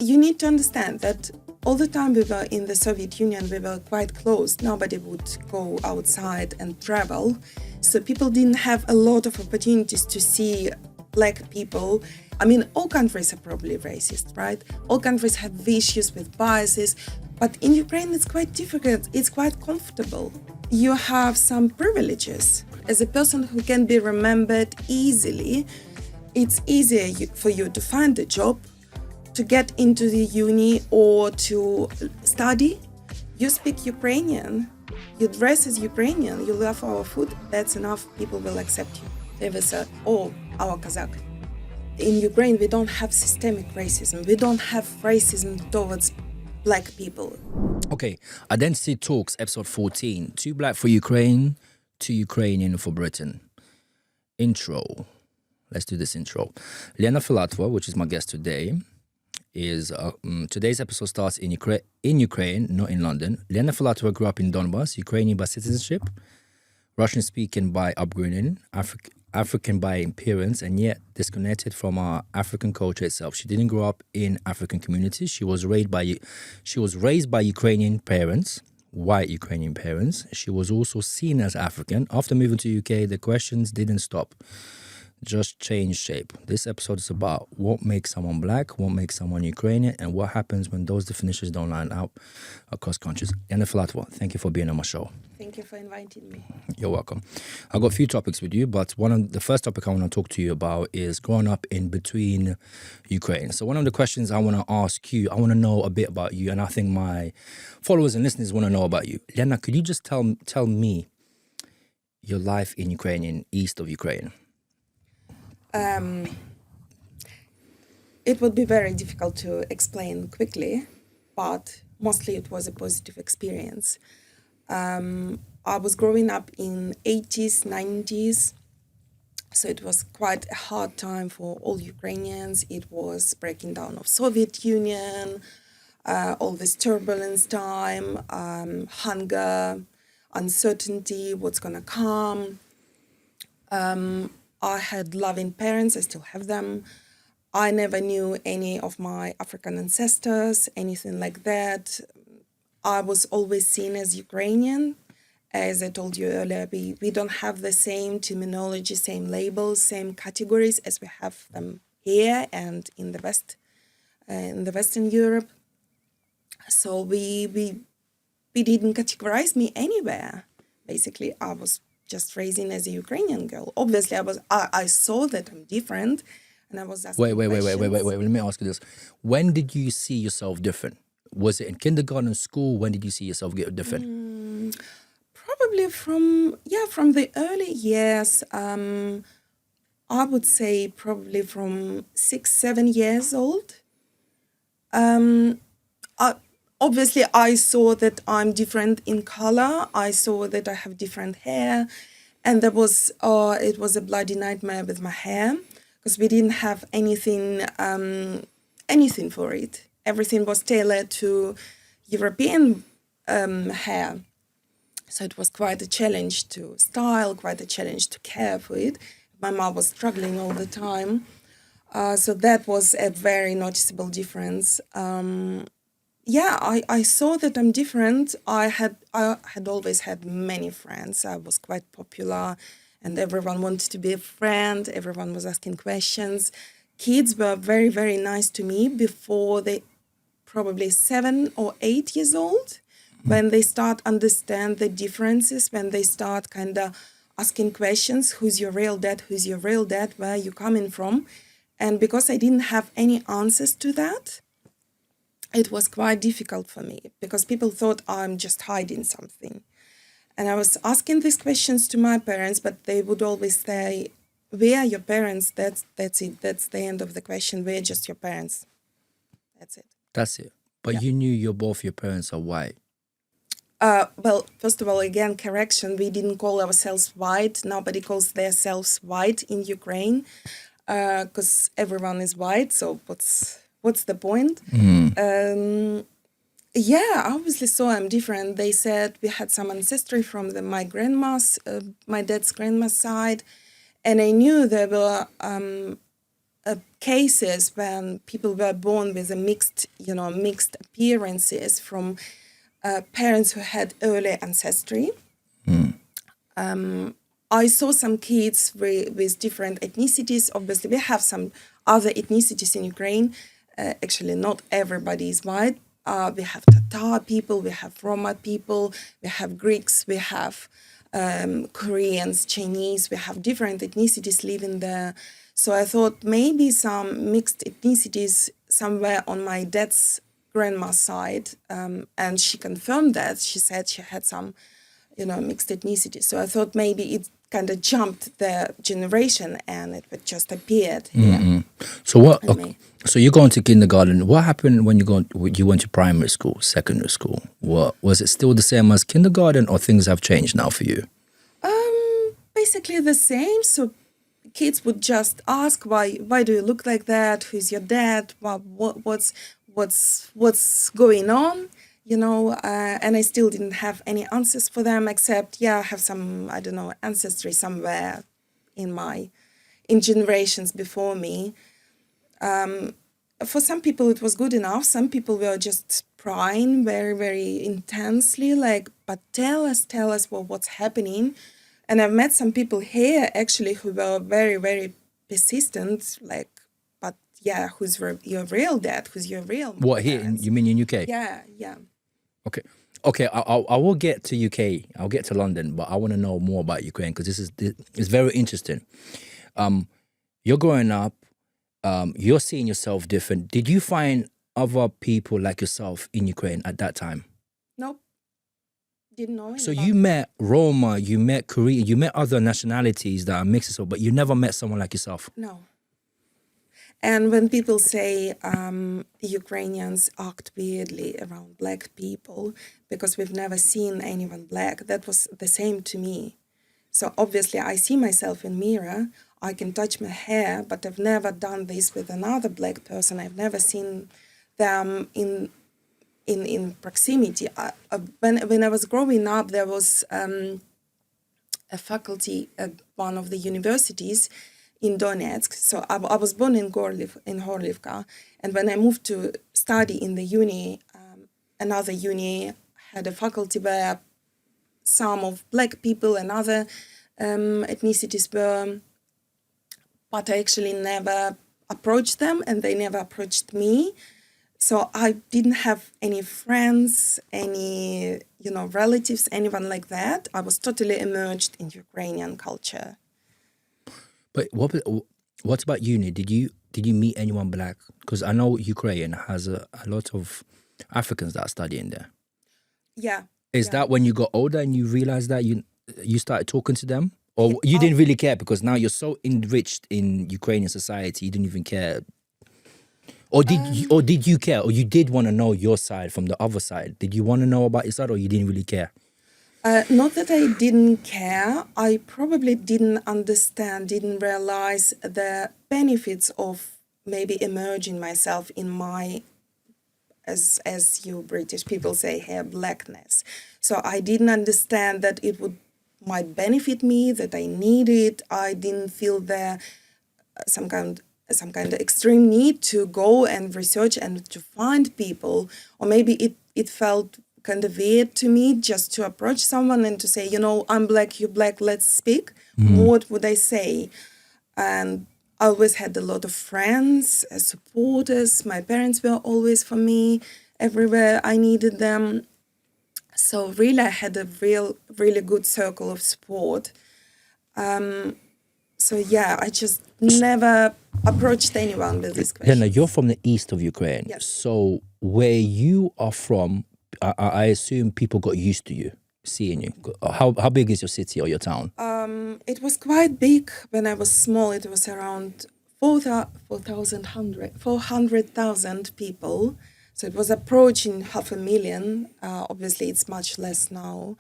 you need to understand that all the time we were in the Soviet Union, we were quite close. Nobody would go outside and travel. So people didn't have a lot of opportunities to see Black people. I mean, all countries are probably racist, right? All countries have issues with biases. But in Ukraine, it's quite difficult. It's quite comfortable. You have some privileges. As a person who can be remembered easily, it's easier for you to find a job, to get into the uni or to study. You speak Ukrainian, you dress as Ukrainian, you love our food, that's enough, people will accept you. They will say, oh, our Kazakh. In Ukraine, we don't have systemic racism. We don't have racism towards Black people. Okay, Identity Talks, episode 14. Too Black for Ukraine, too Ukrainian for Britain. Intro. Let's do this intro. Lena Filatova, which is my guest today, is today's episode starts in Ukraine, not in London. Lena Filatova grew up in Donbas, Ukrainian by citizenship, Russian-speaking by upbringing, African by appearance, and yet disconnected from our African culture itself. She didn't grow up in African communities. She was raised by Ukrainian parents, white Ukrainian parents. She was also seen as African. After moving to UK, the questions didn't stop, just changed shape. This episode is about what makes someone Black, what makes someone Ukrainian, and what happens when those definitions don't line up across countries. Lena Filatova, thank you for being on my show. Thank you for inviting me. You're welcome. I've got a few topics with you, but the first topic I want to talk to you about is growing up in between Ukraine. So one of the questions I want to ask you, I want to know a bit about you, and I think my followers and listeners want to know about you. Lena, could you just tell me your life in Ukraine, in east of Ukraine? It would be very difficult to explain quickly, but mostly it was a positive experience. I was growing up in 80s, 90s, so it was quite a hard time for all Ukrainians. It was breaking down of Soviet Union, all this turbulence time, hunger, uncertainty, what's gonna come. I had loving parents, I still have them. I never knew any of my African ancestors, anything like that. I was always seen as Ukrainian. As I told you earlier, we don't have the same terminology, same labels, same categories as we have them here and in the West, in the Western Europe. So we didn't categorize me anywhere. Basically, I was just raising as a Ukrainian girl. Obviously, I saw that I'm different, and I was asking Wait. questions. Let me ask you this. When did you see yourself different? Was it in kindergarten, school? When did you see yourself get different? Probably from the early years. I would say probably from 6, 7 years old. Obviously, I saw that I'm different in color. I saw that I have different hair, and it was a bloody nightmare with my hair because we didn't have anything for it. Everything was tailored to European hair, so it was quite a challenge to style, quite a challenge to care for it. My mom was struggling all the time, so that was a very noticeable difference. I saw that I'm different. I had always had many friends. I was quite popular, and everyone wanted to be a friend. Everyone was asking questions. Kids were very, very nice to me before they probably 7 or 8 years old, when they start understand the differences, when they start kind of asking questions, who's your real dad, where are you coming from? And because I didn't have any answers to that, it was quite difficult for me because people thought I'm just hiding something. And I was asking these questions to my parents, but they would always say, where are your parents? That's it. That's the end of the question. We're just your parents. That's it. That's it. But you knew both your parents are white. Well, first of all, again, correction. We didn't call ourselves white. Nobody calls themselves white in Ukraine because everyone is white. So what's the point? I obviously saw I'm different. They said we had some ancestry from my grandma's, my dad's grandma's side. And I knew there were cases when people were born with a mixed appearances from parents who had early ancestry. I saw some kids with different ethnicities. Obviously, we have some other ethnicities in Ukraine. Actually, not everybody is white. We have Tatar people, we have Roma people, we have Greeks, we have Koreans, Chinese, we have different ethnicities living there. So I thought maybe some mixed ethnicities somewhere on my dad's grandma's side, and she confirmed that. She said she had some, mixed ethnicity. So I thought maybe it kind of jumped the generation and it just appeared here. So what? in me. So you're going to kindergarten. What happened when you went to primary school, secondary school? What was it still the same as kindergarten, or things have changed now for you? Basically the same. So kids would just ask, why do you look like that? Who's your dad? What's going on? And I still didn't have any answers for them, except I have some, I don't know, ancestry somewhere in generations before me. For some people it was good enough. Some people were just prying very, very intensely, like, but tell us what's happening. And I've met some people here actually who were very, very persistent, like, but who's your real dad? Who's your real What, here? parents? You mean in UK? Yeah. Okay. I will get to UK. I'll get to London, but I want to know more about Ukraine because it's very interesting. You're growing up. You're seeing yourself different. Did you find other people like yourself in Ukraine at that time? Nope. Didn't know So anybody. you met Roma, you met Korean, you met other nationalities that are mixed, but you never met someone like yourself. No. And when people say Ukrainians act weirdly around black people because we've never seen anyone black, that was the same to me. So obviously I see myself in mirror, I can touch my hair, but I've never done this with another black person. I've never seen them in proximity. When I was growing up, there was a faculty at one of the universities in Donetsk. So I was born in Horlivka, and when I moved to study in the uni, another uni had a faculty where some of black people and other ethnicities were, but I actually never approached them and they never approached me. So I didn't have any friends, any, relatives, anyone like that. I was totally immersed in Ukrainian culture. But what about uni? Did you meet anyone black? Because I know Ukraine has a lot of Africans that are studying there. Yeah. Is that when you got older and you realized that you started talking to them? Or you didn't really care because now you're so enriched in Ukrainian society, you didn't even care? Or did you care? Or you did want to know your side from the other side? Did you want to know about your side, or you didn't really care? Not that I didn't care. I probably didn't understand, didn't realize the benefits of maybe emerging myself in my, as you British people say here, blackness. So I didn't understand that it might benefit me, that I need it. I didn't feel some kind of extreme need to go and research and to find people, or maybe it felt kind of weird to me just to approach someone and to say, I'm black, you're black, let's speak. What would I say? And I always had a lot of friends, supporters. My parents were always for me everywhere I needed them. So really, I had a really good circle of support. I just never approached anyone with this question. Lena, you're from the east of Ukraine. Yes. So where you are from, I assume people got used to you, seeing you. How big is your city or your town? It was quite big when I was small. It was around 400,000 people. So it was approaching 500,000. Obviously, it's much less now.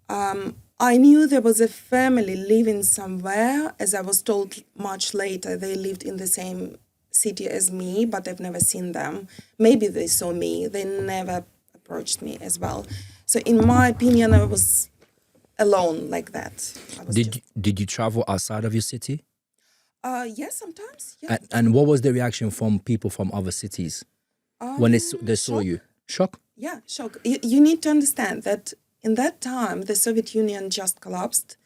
I knew there was a family living somewhere. As I was told much later, they lived in the same city as me, but I've never seen them. Maybe they saw me. They never approached me as well. So in my opinion, I was alone like that. Did you travel outside of your city? Yes, sometimes. Yeah. And what was the reaction from people from other cities when they saw Shock. you? Shock? Yeah, shock. You need to understand that in that time, the Soviet Union just collapsed.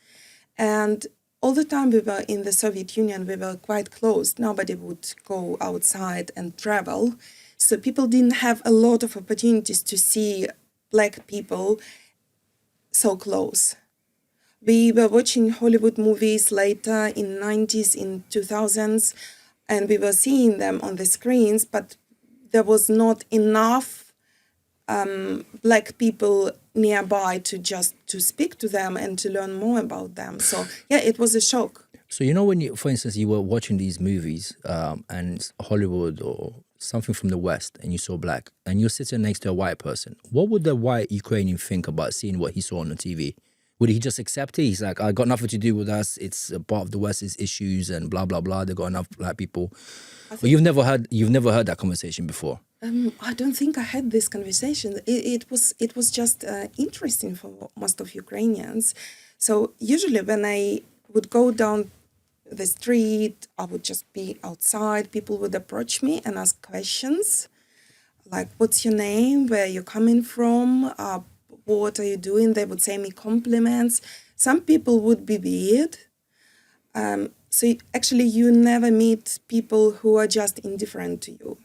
And all the time we were in the Soviet Union, we were quite closed. Nobody would go outside and travel. So people didn't have a lot of opportunities to see Black people so close. We were watching Hollywood movies later in 90s, in 2000s, and we were seeing them on the screens, but there was not enough Black people nearby to speak to them and to learn more about them. So yeah, it was a shock. So when you, for instance, you were watching these movies and it's Hollywood or something from the West, and you saw Black, and you're sitting next to a white person, what would the white Ukrainian think about seeing what he saw on the TV? Would he just accept it? He's like, I got nothing to do with us. It's a part of the West's issues and blah blah blah. They got enough Black people. But you've never heard that conversation before. I don't think I had this conversation. It was just interesting for most of Ukrainians. So usually when I would go down the street, I would just be outside. People would approach me and ask questions like, "What's your name? Where are you coming from? What are you doing?" They would say me compliments. Some people would be weird. So actually, you never meet people who are just indifferent to you.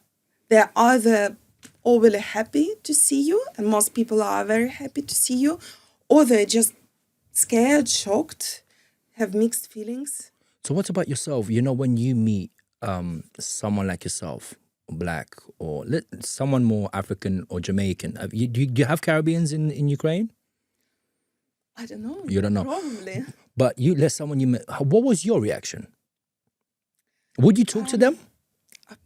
They're either overly happy to see you, and most people are very happy to see you, or they're just scared, shocked, have mixed feelings. So what about yourself? When you meet someone like yourself, Black, or someone more African or Jamaican, do you have Caribbeans in Ukraine? I don't know. You don't know. Probably. But someone you met, what was your reaction? Would you talk to them?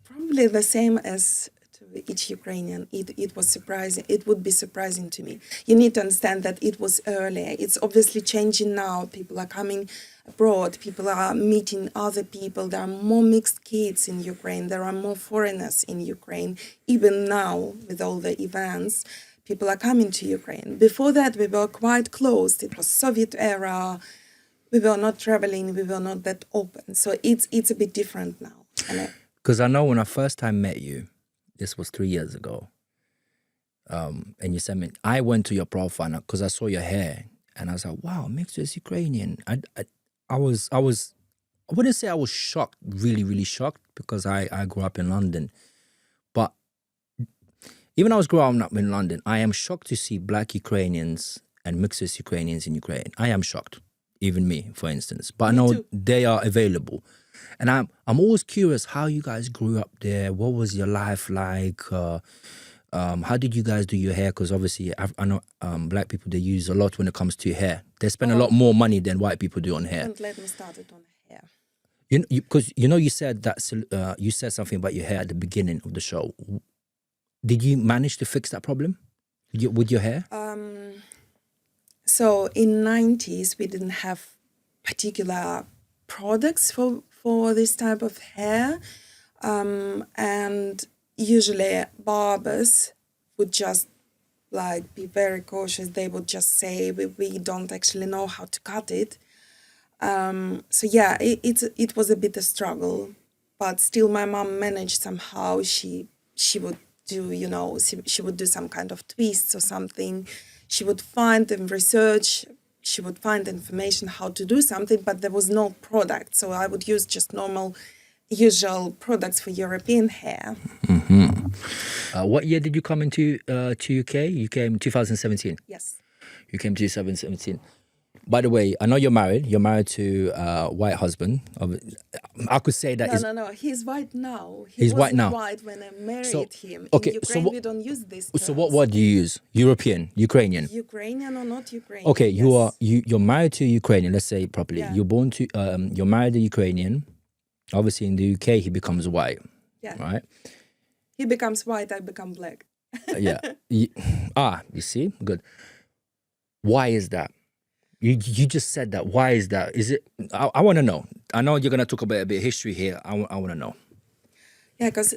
Probably the same as to each Ukrainian. It was surprising. It would be surprising to me. You need to understand that it was earlier. It's obviously changing now. People are coming abroad. People are meeting other people. There are more mixed kids in Ukraine. There are more foreigners in Ukraine. Even now, with all the events, people are coming to Ukraine. Before that, we were quite closed. It was Soviet era. We were not traveling. We were not that open. So it's a bit different now. Because I know when I first time met you, this was 3 years ago, and you sent me, I went to your profile because I saw your hair, and I was like, wow, mixed with Ukrainian. I wouldn't say I was shocked, really, really shocked, because I grew up in London. But even I was growing up in London, I am shocked to see Black Ukrainians and mixed with Ukrainians in Ukraine. I am shocked, even me, for instance. But I know they are available. And I'm always curious how you guys grew up there. What was your life like? How did you guys do your hair? Because obviously I know Black people, they use a lot when it comes to hair. They spend a lot more money than white people do on hair. Don't let me start it on hair. Because you said that you said something about your hair at the beginning of the show. Did you manage to fix that problem with your hair? So in 90s, we didn't have particular products for this type of hair. And usually barbers would just be very cautious. They would just say, we don't actually know how to cut it. So yeah, it was a bit of struggle, but still my mom managed somehow. She would do, she would do some kind of twists or something. She would find and research. She would find information how to do something, but there was no product. So I would use just usual products for European hair. Mm-hmm. What year did you come into to UK? You came in 2017? Yes. You came 2017. By the way, I know you're married. You're married to a white husband. I could say that. No. He's white now. He's white now. White when I married him. Okay, in Ukraine, we don't use this terms. So what word do you use? European, Ukrainian. Ukrainian or not Ukrainian? Okay, yes. you're married to a Ukrainian. Let's say it properly. Yeah. You're married to a Ukrainian. Obviously, in the UK, he becomes white. Yeah. Right. He becomes white. I become black. Yeah. You see, good. Why is that? You just said that. Why is that? Is it? I want to know. I know you're gonna talk about a bit of history here. I want to know. Yeah, because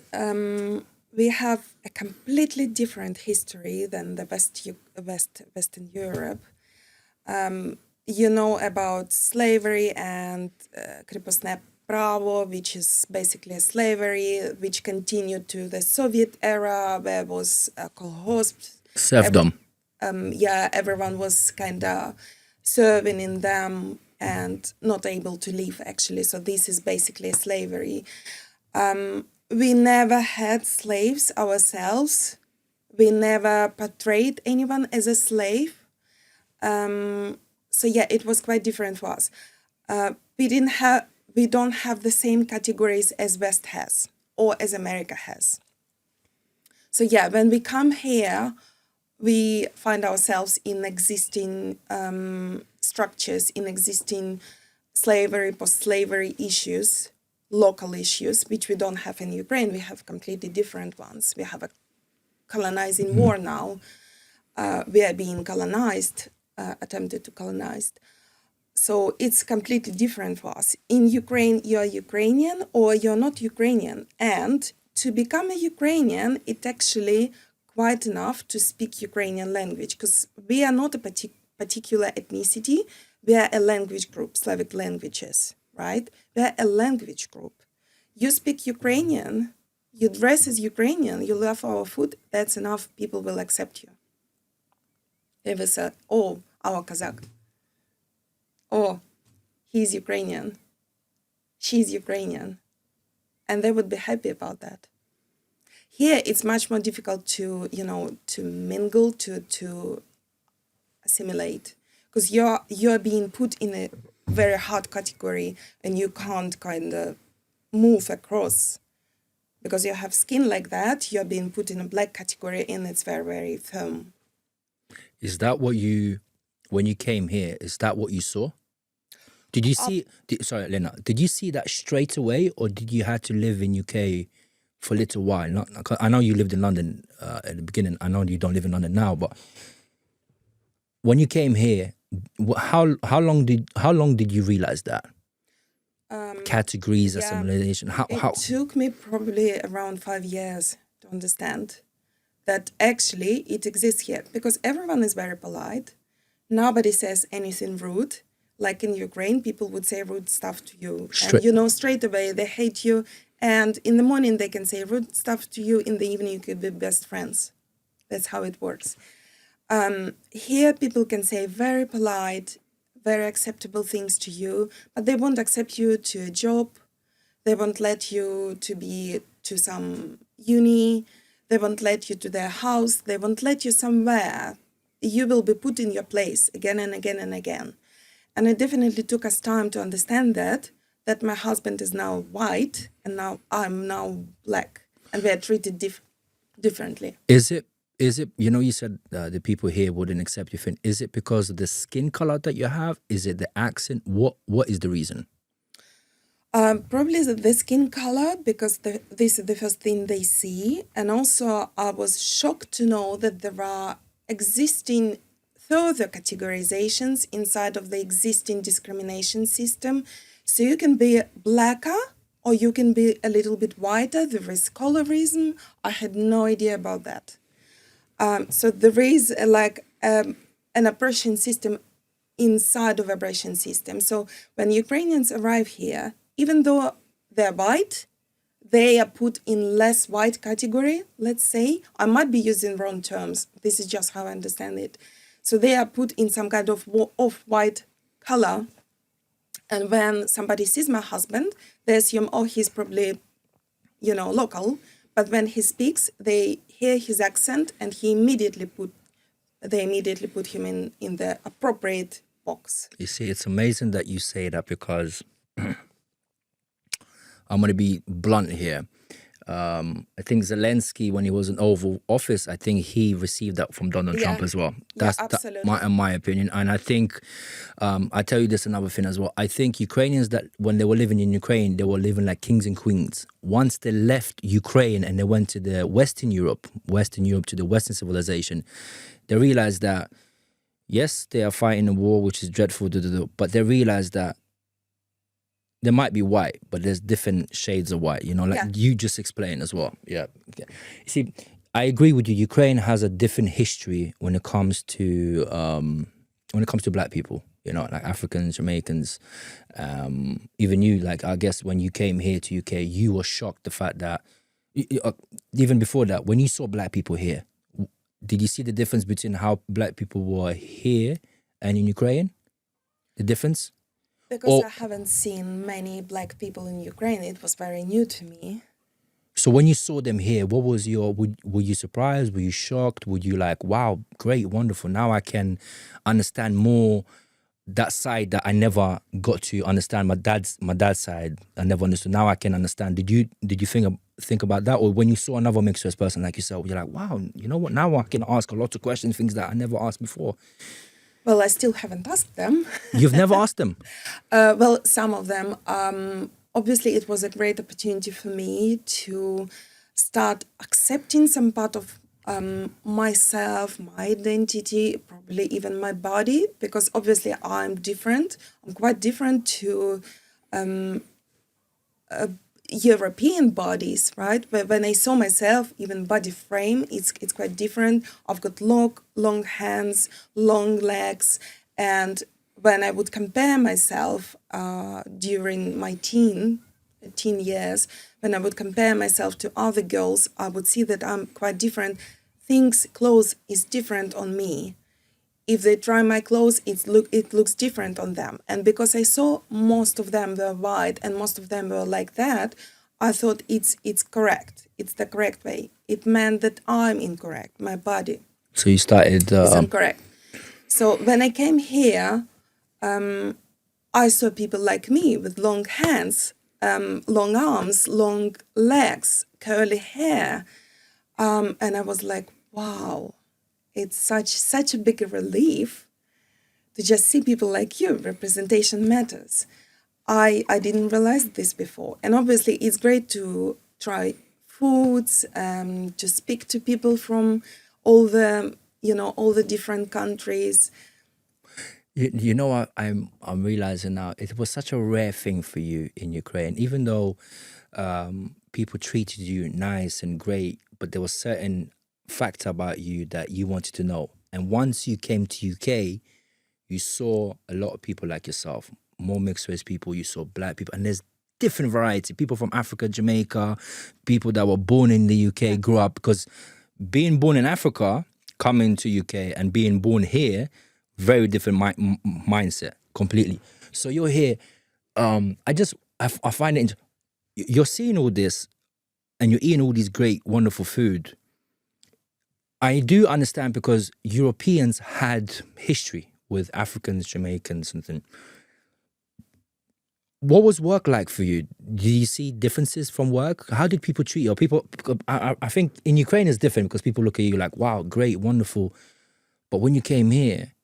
we have a completely different history than the Western Europe. You know about slavery and Pravo, which is basically slavery, which continued to the Soviet era, where was kolkhoz. Serfdom. Yeah, everyone was kind of serving in them and not able to leave, actually. So this is basically slavery. We never had slaves ourselves. We never portrayed anyone as a slave. So yeah, it was quite different for us. We don't have the same categories as West has or as America has. So yeah, when we come here, we find ourselves in existing structures, in existing slavery, post-slavery issues, local issues, which we don't have in Ukraine. We have completely different ones. We have a colonizing war now. We are being colonized, attempted to colonize. So it's completely different for us. In Ukraine, you're Ukrainian or you're not Ukrainian. And to become a Ukrainian, it's actually quite enough to speak Ukrainian language, because we are not a particular ethnicity. We are a language group, Slavic languages, right? We are a language group. You speak Ukrainian, you dress as Ukrainian, you love our food, that's enough, people will accept you. They will say, oh, our Kazakh. Oh, he's Ukrainian. She's Ukrainian. And they would be happy about that. Here, it's much more difficult to, to mingle, to assimilate, because you're being put in a very hard category and you can't kind of move across. Because you have skin like that, you're being put in a black category and it's very, very firm. Is that what when you came here, is that what you saw? Did you see, sorry, Lena, did you see that straight away, or did you have to live in UK for a little while? I know you lived in London at the beginning. I know you don't live in London now, but when you came here, how long did you realize that? Categories, assimilation. It took me probably around 5 years to understand that actually it exists here, because everyone is very polite. Nobody says anything rude. Like in Ukraine, people would say rude stuff to you. And straight away they hate you. And in the morning they can say rude stuff to you. In the evening you could be best friends. That's how it works. Here people can say very polite, very acceptable things to you, but they won't accept you to a job. They won't let you to be to some uni. They won't let you to their house. They won't let you somewhere. You will be put in your place again and again and again. And it definitely took us time to understand that my husband is now white and now I'm now black, and we are treated differently. Is it, you said the people here wouldn't accept you. Is it because of the skin color that you have? Is it the accent? What is the reason? Probably the skin color, because this is the first thing they see. And also I was shocked to know that there are existing further categorizations inside of the existing discrimination system. So you can be blacker or you can be a little bit whiter. There is colorism. I had no idea about that. So there is an oppression system inside of oppression system. So when Ukrainians arrive here, even though they're white, they are put in less white category, let's say. I might be using wrong terms. This is just how I understand it. So they are put in some kind of off-white color. And when somebody sees my husband, they assume, oh, he's probably, local. But when he speaks, they hear his accent and they immediately put him in the appropriate box. You see, it's amazing that you say that, because I'm going to be blunt here. I think Zelensky, when he was in Oval Office, I think he received that from Donald Trump as well. That's absolutely. my opinion. And I think, I tell you this another thing as well. I think Ukrainians, that when they were living in Ukraine, they were living like kings and queens. Once they left Ukraine and they went to the Western Europe to the Western civilization, they realized that, yes, they are fighting a war, which is dreadful, but they realized that they might be white, but there's different shades of white, you just explained as well. Yeah. You see, I agree with you. Ukraine has a different history when it comes to black people. you know, like Africans, Jamaicans, even you, like, I guess when you came here to UK, you were shocked the fact that, even before that, when you saw black people here, did you see the difference between how black people were here and in Ukraine? The difference? Because I haven't seen many black people in Ukraine, it was very new to me. So when you saw them here, what was your, were you surprised? Were you shocked? Were you like, wow, great, wonderful. Now I can understand more that side that I never got to understand. My dad's side, I never understood. Now I can understand. Did you think about that? Or when you saw another mixed race person like yourself, you're like, wow, you know what? Now I can ask a lot of questions, things that I never asked before. Well, I still haven't asked them. You've never asked them? Well, some of them. Obviously, it was a great opportunity for me to start accepting some part of myself, my identity, probably even my body, because obviously I'm different. I'm quite different to European bodies, right? But when I saw myself, even body frame, it's quite different. I've got long hands, long legs, and when I would compare myself during my teen years, when I would compare myself to other girls, I would see that I'm quite different. Clothes is different on me. If they try my clothes, it looks different on them. And because I saw most of them were white and most of them were like that, I thought it's correct. It's the correct way. It meant that I'm incorrect. My body. So you started... is incorrect. So when I came here, I saw people like me with long hands, long arms, long legs, curly hair. And I was like, wow, it's such a big relief to just see people like you. Representation matters. I didn't realize this before. And obviously it's great to try foods, to speak to people from all the different countries. You know what I'm realizing now? It was such a rare thing for you in Ukraine, even though people treated you nice and great, but there was certain factor about you that you wanted to know. And once you came to UK, you saw a lot of people like yourself, more mixed race people, you saw black people, and there's different variety. People from Africa, Jamaica, people that were born in the UK, grew up, because being born in Africa, coming to UK and being born here, very different mindset, completely. So you're here. I find it, you're seeing all this and you're eating all these great, wonderful food. I do understand, because Europeans had history with Africans, Jamaicans, and things. What was work like for you? Did you see differences from work? How did people treat you? I think in Ukraine it's different, because people look at you like, wow, great, wonderful. But when you came here,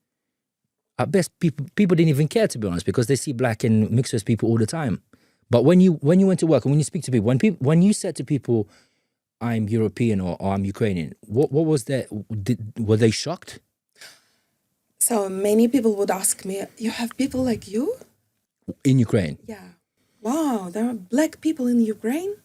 at best, people didn't even care, to be honest, because they see black and mixed race people all the time. But when you went to work and when you speak to people, when you said to people, I'm European or I'm Ukrainian, what was that? Were they shocked? So many people would ask me, you have people like you? In Ukraine? Yeah. Wow, there are black people in Ukraine?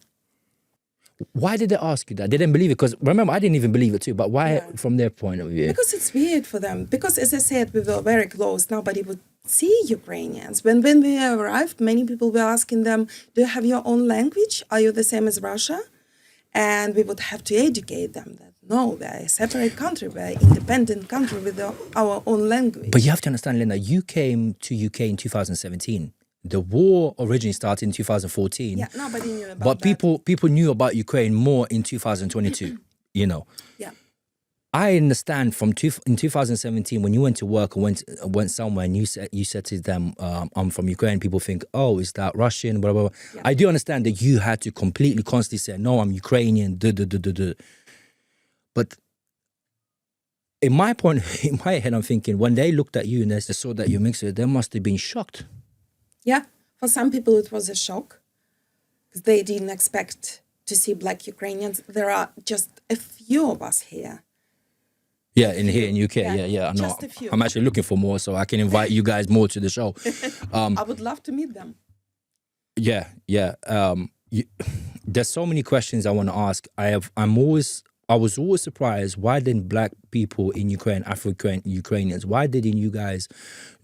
Why did they ask you that? They didn't believe it, because remember, I didn't even believe it too, but why from their point of view? Because it's weird for them. Because as I said, we were very close. Nobody would see Ukrainians. When we arrived, many people were asking them, do you have your own language? Are you the same as Russia? And we would have to educate them that no, we're a separate country, we're an independent country with our own language. But you have to understand, Lena, you came to UK in 2017. The war originally started in 2014. Yeah, nobody knew about but that. people knew about Ukraine more in 2022, you know. Yeah. I understand in 2017, when you went to work or went somewhere and you said to them, I'm from Ukraine, people think, oh, is that Russian, blah, blah, blah. Yeah. I do understand that you had to completely constantly say, no, I'm Ukrainian, But in my head, I'm thinking, when they looked at you and they saw that you're mixed, they must have been shocked. Yeah, for some people it was a shock, because they didn't expect to see black Ukrainians. There are just a few of us here. Yeah, here in UK, yeah. I know. Just a few. I'm actually looking for more, so I can invite you guys more to the show. I would love to meet them. Yeah. There's so many questions I want to ask. I'm always I was always surprised, why didn't black people in Ukraine, Afro-Ukrainians, why didn't you guys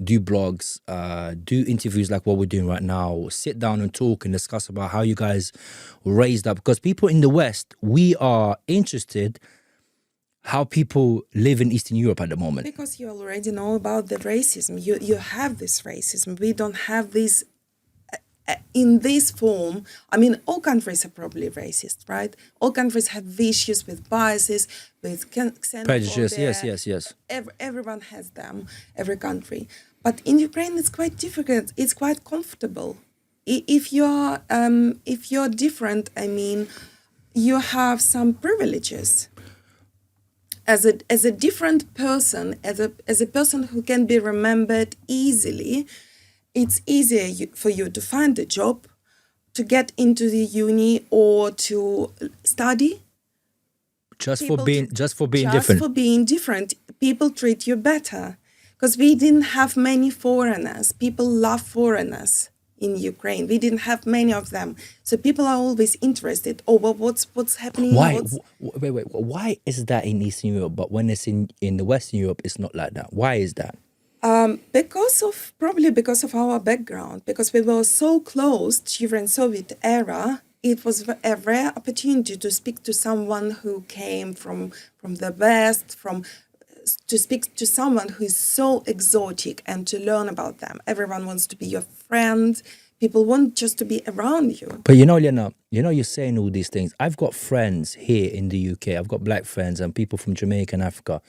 do blogs, do interviews like what we're doing right now, sit down and talk and discuss about how you guys raised up? Because people in the West, we are interested how people live in Eastern Europe at the moment. Because you already know about the racism. You have this racism. We don't have this in this form. I mean, all countries are probably racist, right? All countries have issues with biases, with xenophobia. Prejudice, yes. Everyone has them, every country. But in Ukraine, it's quite difficult. It's quite comfortable. If you're different, I mean, you have some privileges. As a different person, as a person who can be remembered easily, it's easier for you to find a job, to get into the uni, or to study. Just for being different. Just for being different, people treat you better, because we didn't have many foreigners. People love foreigners in Ukraine. We didn't have many of them, so people are always interested. Oh, well, what's happening? Why? Wait. Why is that in Eastern Europe, but when it's in the Western Europe, it's not like that? Why is that? Because of our background, because we were so close during Soviet era. It was a rare opportunity to speak to someone who came from the West, to speak to someone who is so exotic and to learn about them. Everyone wants to be your friend. People want just to be around you. But you know, Lena, you're saying all these things. I've got friends here in the UK. I've got black friends and people from Jamaica and Africa.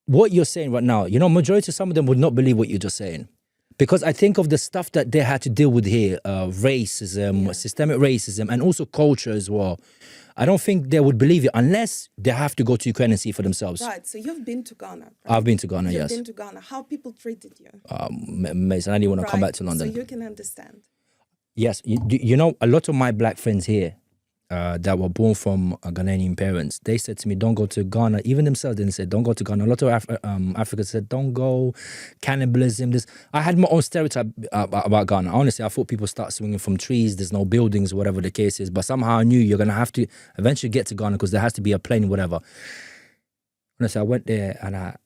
What you're saying right now, majority of some of them would not believe what you're just saying. Because I think of the stuff that they had to deal with here, racism, systemic racism, and also culture as well. I don't think they would believe it unless they have to go to Ukraine and see for themselves. Right, so you've been to Ghana, right? I've been to Ghana, yes. You've been to Ghana. How people treated you? Amazing. I didn't want to come back to London. So you can understand. Yes, a lot of my black friends here that were born from Ghanaian parents, they said to me, don't go to Ghana. Even themselves didn't say, don't go to Ghana. A lot of Africans said, don't go, cannibalism. I had my own stereotype about Ghana. Honestly, I thought people start swinging from trees, there's no buildings, whatever the case is. But somehow I knew you're going to have to eventually get to Ghana because there has to be a plane, whatever. Honestly, I went there and I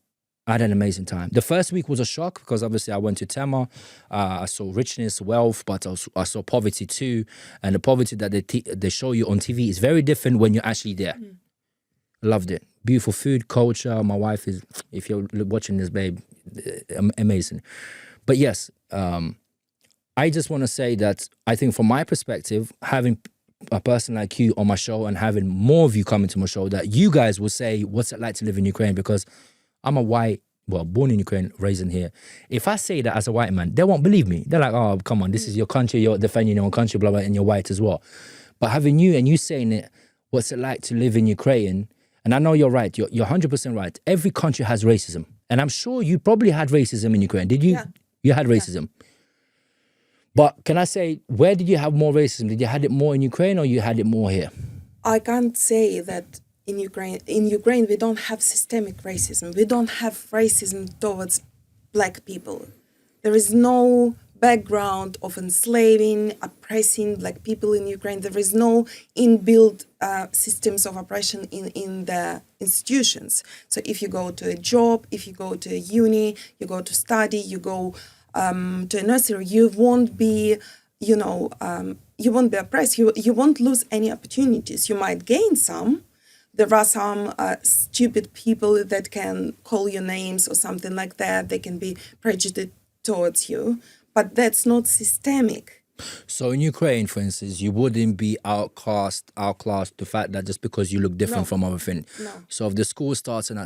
had an amazing time. The first week was a shock because obviously I went to Tema. I saw richness, wealth, but I saw poverty too. And the poverty that they show you on TV is very different when you're actually there. Loved it. Beautiful food, culture. My wife is, if you're watching this, babe, amazing. But yes, I just want to say that I think from my perspective, having a person like you on my show and having more of you coming to my show, that you guys will say, what's it like to live in Ukraine? Because I'm a white, born in Ukraine, raised in here. If I say that as a white man, they won't believe me. They're like, oh, come on, this is your country, you're defending your own country, blah, blah, and you're white as well. But having you and you saying it, what's it like to live in Ukraine? And I know you're right, you're 100% right. Every country has racism. And I'm sure you probably had racism in Ukraine. Did you? Yeah. You had racism. Yeah. But can I say, where did you have more racism? Did you have it more in Ukraine or you had it more here? I can't say that in Ukraine, we don't have systemic racism. We don't have racism towards black people. There is no background of enslaving, oppressing black people in Ukraine. There is no inbuilt systems of oppression in the institutions. So if you go to a job, if you go to a uni, you go to study, you go to a nursery, you won't be, you won't be oppressed. You won't lose any opportunities. You might gain some. There are some stupid people that can call you names or something like that. They can be prejudiced towards you, but that's not systemic. So in Ukraine, for instance, you wouldn't be outclassed the fact that just because you look different from everything. No. So if the school starts at 9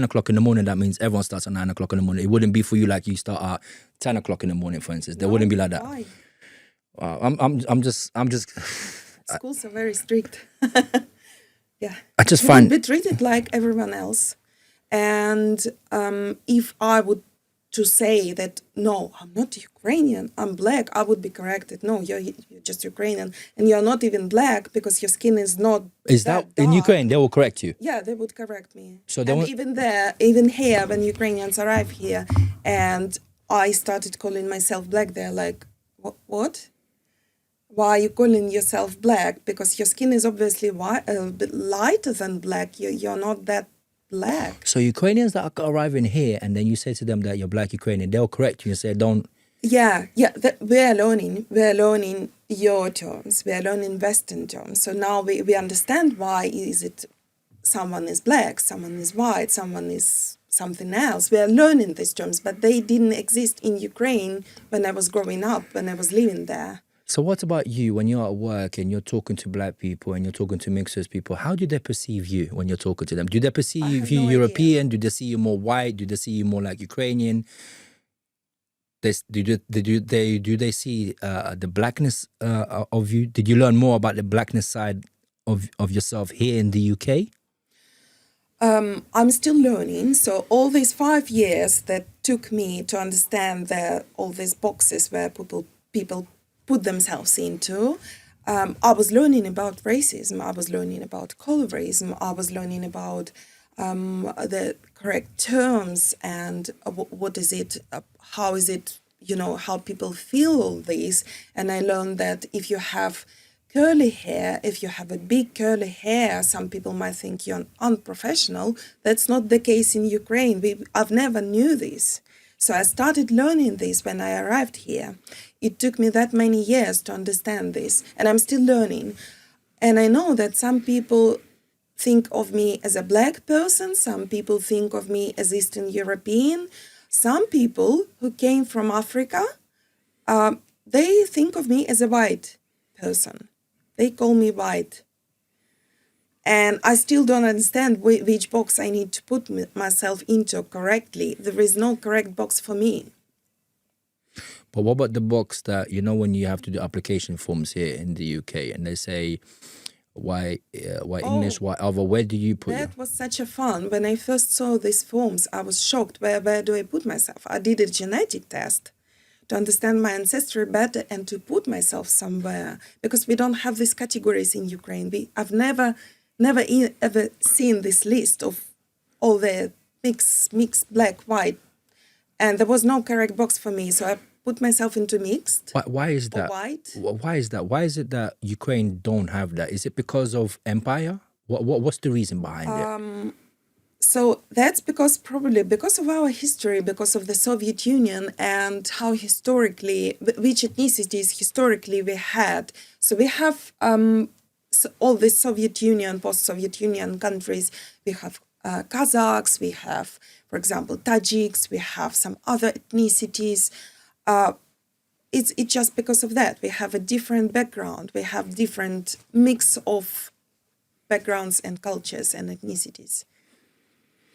o'clock in the morning, that means everyone starts at 9 o'clock in the morning. It wouldn't be for you like you start at 10 o'clock in the morning, for instance. There wouldn't be like that. Why? I'm just. Schools are very strict. Yeah. I just find be treated like everyone else. And if I would to say that, no, I'm not Ukrainian, I'm black, I would be corrected. No, you're just Ukrainian. And you're not even black because your skin is not Is that in dark. Ukraine, they will correct you? Yeah, they would correct me. So even here, when Ukrainians arrive here, and I started calling myself black, they're like, what? why are you calling yourself black? Because your skin is obviously white, a bit lighter than black. You're not that black. So Ukrainians that are arriving here, and then you say to them that you're black Ukrainian, they'll correct you and say, don't. Yeah, we're learning your terms, we're learning Western terms. So now we understand why is it someone is black, someone is white, someone is something else. We're learning these terms, but they didn't exist in Ukraine when I was growing up, when I was living there. So what about you when you're at work and you're talking to black people and you're talking to mixed people? How do they perceive you when you're talking to them? Do they perceive you no European? Do they see you more white? Do they see you more like Ukrainian? Do they see the blackness of you? Did you learn more about the blackness side of yourself here in the UK? I'm still learning. So all these 5 years that took me to understand all these boxes where people put themselves into, I was learning about racism. I was learning about colorism. I was learning about the correct terms and what is it, how is it, how people feel all this. And I learned that if you have curly hair, if you have a big curly hair, some people might think you're unprofessional. That's not the case in Ukraine. I've never knew this. So I started learning this when I arrived here. It took me that many years to understand this, and I'm still learning. And I know that some people think of me as a black person, some people think of me as Eastern European, some people who came from Africa, they think of me as a white person. They call me white. And I still don't understand which box I need to put myself into correctly. There is no correct box for me. But what about the box that, when you have to do application forms here in the UK and they say, why English, why other, where do you put That was such a fun. When I first saw these forms, I was shocked. Where do I put myself? I did a genetic test to understand my ancestry better and to put myself somewhere, because we don't have these categories in Ukraine. I've never ever seen this list of all the mixed black, white, and there was no correct box for me. So I put myself into mixed. Why is that? White. Why is that? Why is it that Ukraine don't have that? Is it because of empire? What's the reason behind it? So that's probably because of our history, because of the Soviet Union and how historically, which ethnicities historically we had. So we have all the Soviet Union, post-Soviet Union countries. We have Kazakhs, we have, for example, Tajiks, we have some other ethnicities. It's just because of that. We have a different background. We have different mix of backgrounds and cultures and ethnicities.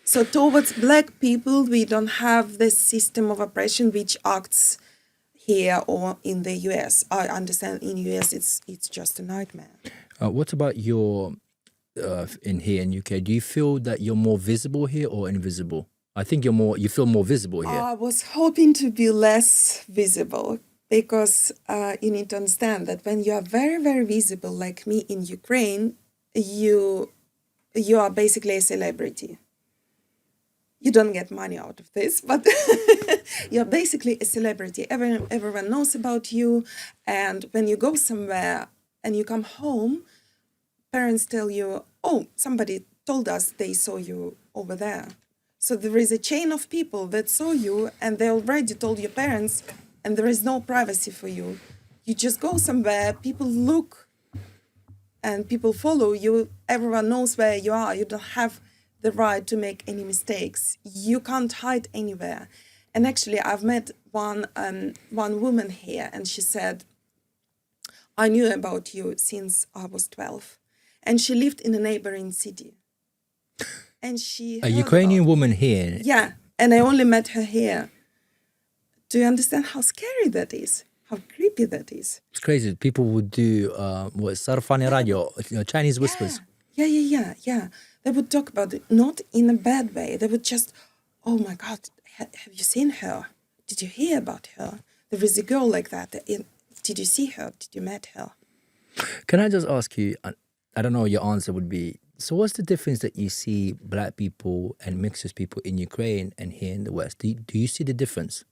So towards black people, we don't have this system of oppression which acts here or in the US. I understand in US it's just a nightmare. What about your here in UK? Do you feel that you're more visible here or invisible? I think you feel more visible here. I was hoping to be less visible, because you need to understand that when you are very, very visible, like me in Ukraine, you are basically a celebrity. You don't get money out of this, but you're basically a celebrity. Everyone knows about you. And when you go somewhere and you come home, parents tell you, oh, somebody told us they saw you over there. So there is a chain of people that saw you and they already told your parents, and there is no privacy for you. You just go somewhere, people look and people follow you. Everyone knows where you are. You don't have the right to make any mistakes. You can't hide anywhere. And actually, I've met one woman here, and she said, I knew about you since I was 12. And she lived in a neighboring city. And she a Ukrainian woman here? Yeah, and I only met her here. Do you understand how scary that is? How creepy that is? It's crazy. People would do sarfani radio, Chinese whispers. Yeah. They would talk about it, not in a bad way. They would just, oh my God, have you seen her? Did you hear about her? There is a girl like that. Did you see her? Did you meet her? Can I just ask you, I don't know what your answer would be. So what's the difference that you see black people and mixed people in Ukraine and here in the West? Do you see the difference?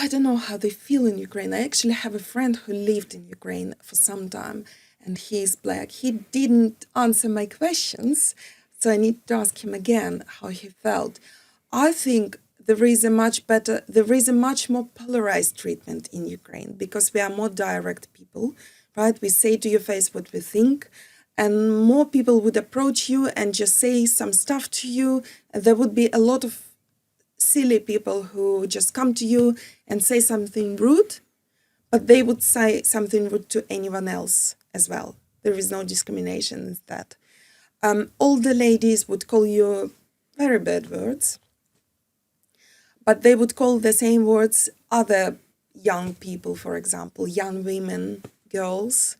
I don't know how they feel in Ukraine. I actually have a friend who lived in Ukraine for some time, and he's black. He didn't answer my questions, so I need to ask him again how he felt. I think there is a much more polarized treatment in Ukraine because we are more direct people, right? We say to your face what we think, and more people would approach you and just say some stuff to you. And there would be a lot of silly people who just come to you and say something rude, but they would say something rude to anyone else as well. There is no discrimination in that. Older ladies would call you very bad words, but they would call the same words other young people, for example, young women, girls.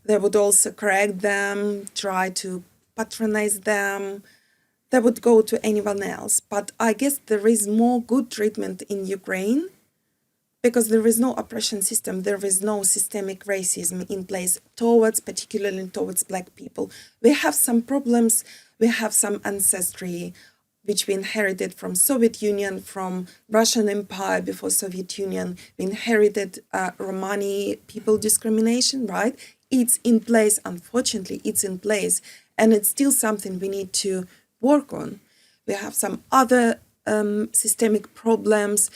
They would also correct them, try to patronize them. They would go to anyone else. But I guess there is more good treatment in Ukraine because there is no oppression system. There is no systemic racism in place particularly towards black people. We have some problems. We have some ancestry which we inherited from Soviet Union, from Russian Empire before Soviet Union. We inherited Romani people discrimination, right? It's in place, unfortunately, it's in place. And it's still something we need to work on. We have some other systemic problems.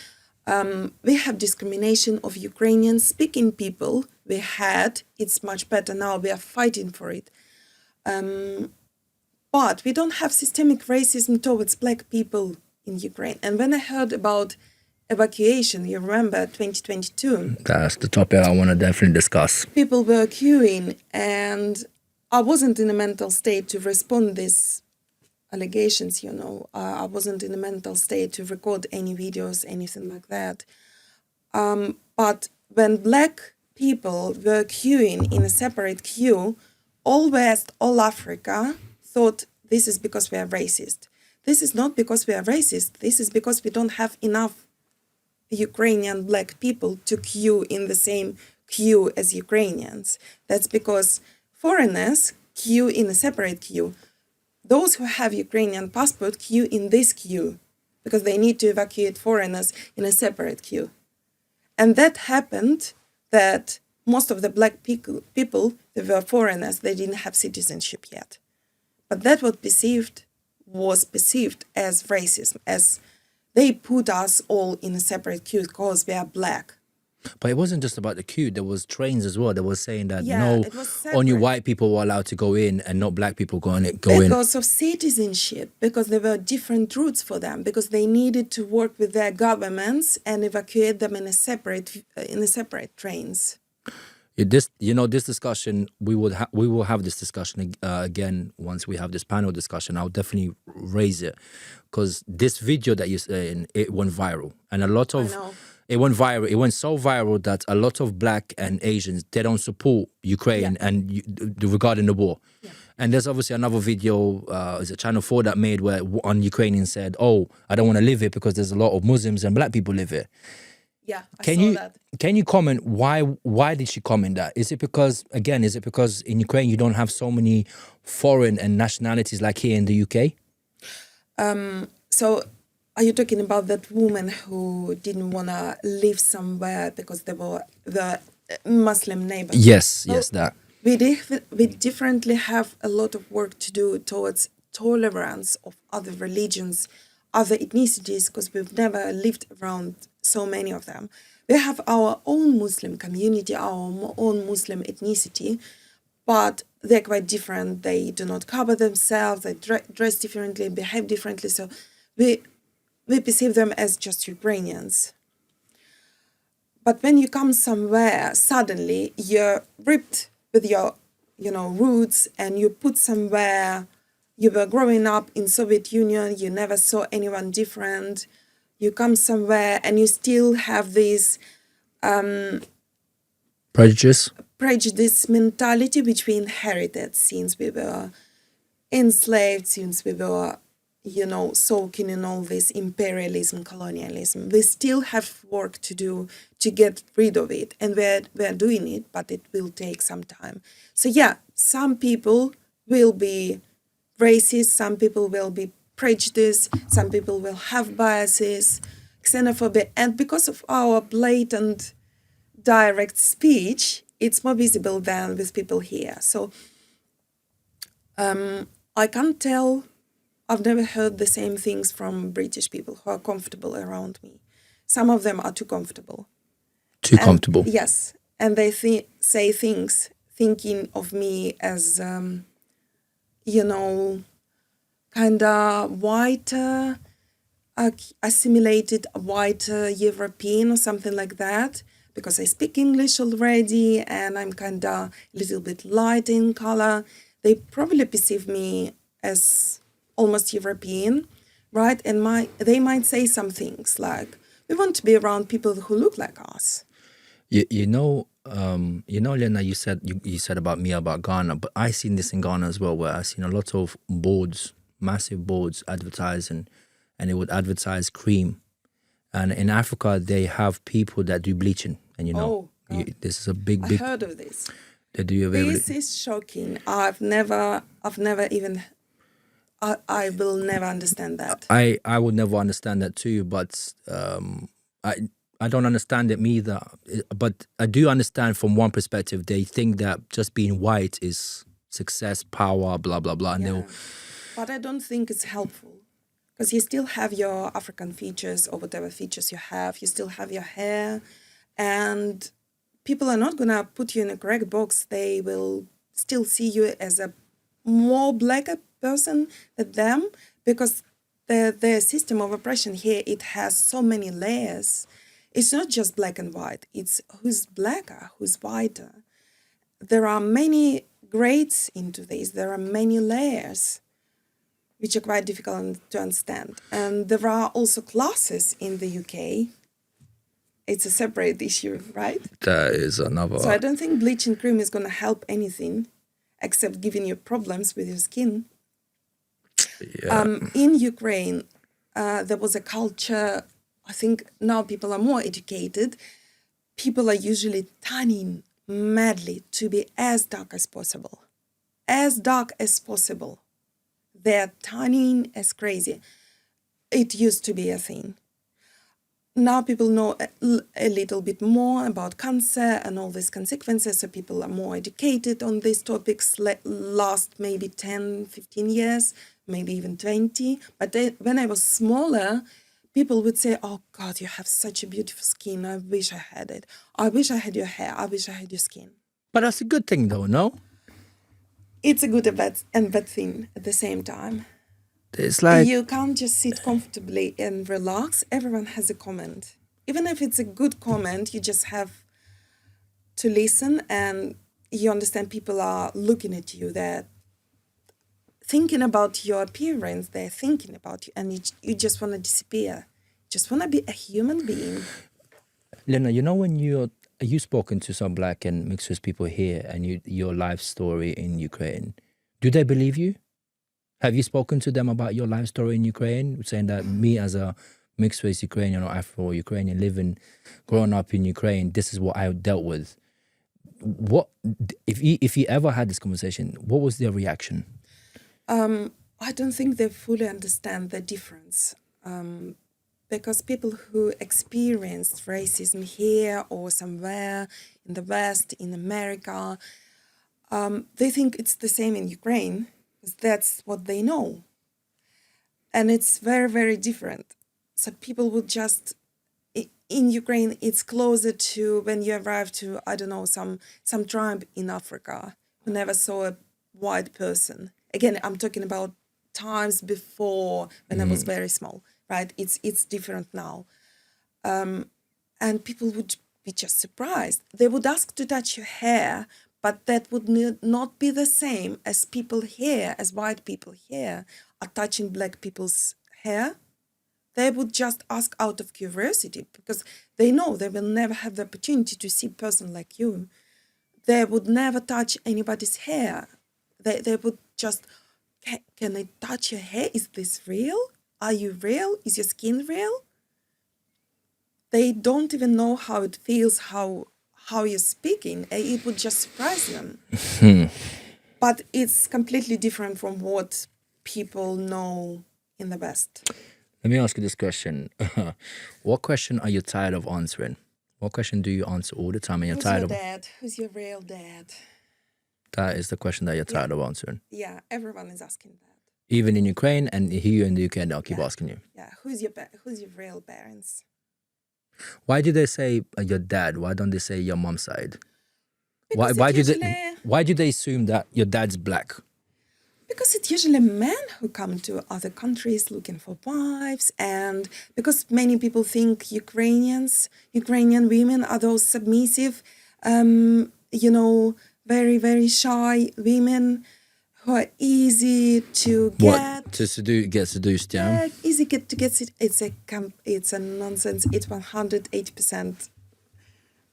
We have discrimination of Ukrainian speaking people. We had, it's much better now, we are fighting for it. But we don't have systemic racism towards black people in Ukraine. And when I heard about evacuation, you remember 2022? That's the topic I want to definitely discuss. People were queuing, and I wasn't in a mental state to respond these allegations, I wasn't in a mental state to record any videos, anything like that. But when black people were queuing in a separate queue, all West, all Africa thought this is because we are racist. This is not because we are racist. This is because we don't have enough Ukrainian black people to queue in the same queue as Ukrainians. That's because foreigners queue in a separate queue. Those who have Ukrainian passport queue in this queue because they need to evacuate foreigners in a separate queue. And that happened that most of the black people, they were foreigners, they didn't have citizenship yet. But that was perceived as racism, as they put us all in a separate queue because we are black. But it wasn't just about the queue. There was trains as well. They were saying that only white people were allowed to go in and not black people go in. Because of citizenship, because there were different routes for them, because they needed to work with their governments and evacuate them in a separate trains. This discussion, we will have this discussion again once we have this panel discussion. I'll definitely raise it because this video that you're saying, it went viral, and a lot of. It went viral. It went so viral that a lot of black and Asians, they don't support Ukraine regarding the war. Yeah. And there's obviously another video, is it Channel 4 that made where one Ukrainian said, "Oh, I don't want to live here because there's a lot of Muslims and black people live here." Yeah, I saw that. Can you comment why did she comment that? Is it because in Ukraine you don't have so many foreign and nationalities like here in the UK? So are you talking about that woman who didn't want to live somewhere because they were the Muslim neighbors? Yes, that. We differently have a lot of work to do towards tolerance of other religions, other ethnicities, because we've never lived around so many of them. We have our own Muslim community, our own Muslim ethnicity, but they're quite different. They do not cover themselves, they dress differently, behave differently. So we perceive them as just Ukrainians. But when you come somewhere, suddenly you're ripped with your, roots, and you put somewhere, you were growing up in Soviet Union, you never saw anyone different. You come somewhere and you still have this prejudice mentality which we inherited since we were enslaved, since we were soaking in all this imperialism, colonialism. We still have work to do to get rid of it, and we're doing it, but it will take some time. So some people will be racist, some people will be prejudiced, some people will have biases, xenophobia. And because of our blatant direct speech, it's more visible than with people here. So I can't tell. I've never heard the same things from British people who are comfortable around me. Some of them are too comfortable. Too And comfortable. yes, and they say things thinking of me as, kind of white, assimilated white European or something like that, because I speak English already and I'm kind of a little bit light in color. They probably perceive me as almost European, right? And they might say some things like, we want to be around people who look like us. Lena, you said about me about Ghana, but I seen this in Ghana as well, where I seen a lot of boards, massive boards advertising, and it would advertise cream. And in Africa, they have people that do bleaching, and this is a big. I heard of this. They do This is shocking. I've never even. I will never understand that. I would never understand that too, but I don't understand it either. But I do understand from one perspective. They think that just being white is success, power, blah blah blah. Yeah. But I don't think it's helpful, because you still have your African features or whatever features you have. You still have your hair, and people are not gonna put you in a correct box. They will still see you as a more blacker person than them, because the system of oppression here, it has so many layers. It's not just black and white. It's who's blacker, who's whiter. There are many grades into this. There are many layers, which are quite difficult to understand. And there are also classes in the UK. It's a separate issue, right? That is another. So I don't think bleaching cream is going to help anything except giving you problems with your skin. Yeah. In Ukraine, there was a culture. I think now people are more educated. People are usually tanning madly to be as dark as possible. As dark as possible. They're tanning as crazy. It used to be a thing. Now people know a little bit more about cancer and all these consequences, so people are more educated on these topics last maybe 10, 15 years, maybe even 20. But when I was smaller, people would say, oh God, you have such a beautiful skin. I wish I had it. I wish I had your hair. I wish I had your skin. But that's a good thing though, no? It's a good and bad thing at the same time. It's like you can't just sit comfortably and relax. Everyone has a comment. Even if it's a good comment, you just have to listen, and you understand people are looking at you. They're thinking about your appearance. They're thinking about you, and you just want to disappear. Just want to be a human being. Lena, when you've spoken to some black and mixed race people here, and your life story in Ukraine, do they believe you? Have you spoken to them about your life story in Ukraine, saying that me as a mixed race Ukrainian or Afro-Ukrainian growing up in Ukraine, this is what I dealt with? What if you ever had this conversation? What was their reaction? I don't think they fully understand the difference, because people who experienced racism here or somewhere in the West, in America, they think it's the same in Ukraine. That's what they know. And it's very, very different. So people would just, in Ukraine, it's closer to when you arrive to, I don't know, some tribe in Africa who never saw a white person. Again, I'm talking about times before when I was very small, right? It's different now. And people would be just surprised. They would ask to touch your hair, but that would not be the same as people here, as white people here are touching black people's hair. They would just ask out of curiosity, because they know they will never have the opportunity to see a person like you. They would never touch anybody's hair. They would just, can I touch your hair? Is this real? Are you real? Is your skin real? They don't even know how it feels, how you're speaking. It would just surprise them. But it's completely different from what people know in the West. Let me ask you this question. What question are you tired of answering? What question do you answer all the time and you're Who's tired your of? dad? Who's your real dad? That is the question that you're tired of answering. Yeah, everyone is asking that. Even in Ukraine and here in the UK, they'll keep asking you. Yeah, who's your real parents? Why do they say your dad? Why don't they say your mom's side? Because Why do they assume that your dad's black? Because it's usually men who come to other countries looking for wives, and because many people think Ukrainian women are those submissive, very, very shy women who are easy to get. What? Get seduced, yeah? Easy to get. It's a nonsense. It's 108%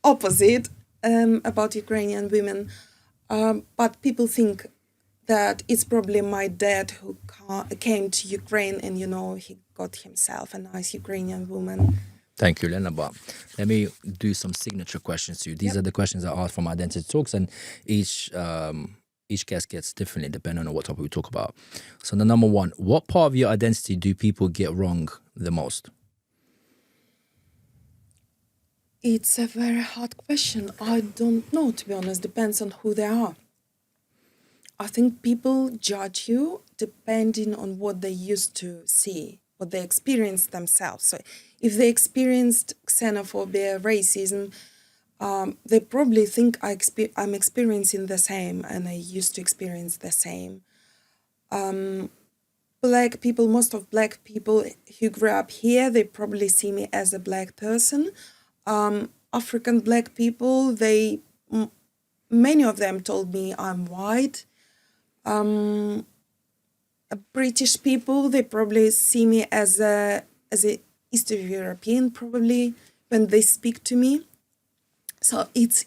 opposite about Ukrainian women. But people think that it's probably my dad who came to Ukraine and, he got himself a nice Ukrainian woman. Thank you, Lena. But let me do some signature questions to you. These are the questions I asked from Identity Talks, and each guest gets differently depending on what topic we talk about. So the number one, what part of your identity do people get wrong the most? It's a very hard question. I don't know, to be honest. Depends on who they are. I think people judge you depending on what they used to see, what they experienced themselves. So if they experienced xenophobia, racism, they probably think I'm experiencing the same, and I used to experience the same. Black people, most of black people who grew up here, they probably see me as a black person. African black people, many of them told me I'm white. British people, they probably see me as a Eastern European, probably, when they speak to me. So it's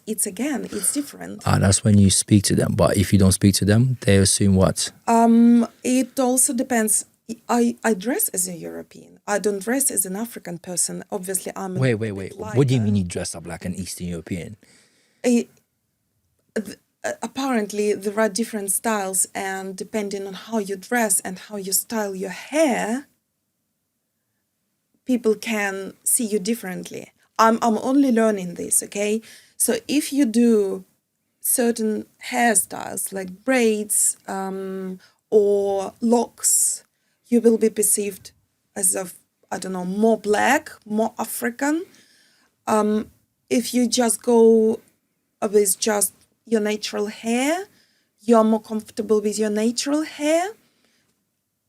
different. That's when you speak to them. But if you don't speak to them, they assume what? It also depends. I dress as a European. I don't dress as an African person. Obviously, I'm Wait. What do you mean you dress up like an Eastern European? Apparently, there are different styles, and depending on how you dress and how you style your hair, people can see you differently. I'm only learning this, okay? So if you do certain hairstyles like braids or locks, you will be perceived as more black, more African. If you just go with just your natural hair, you're more comfortable with your natural hair,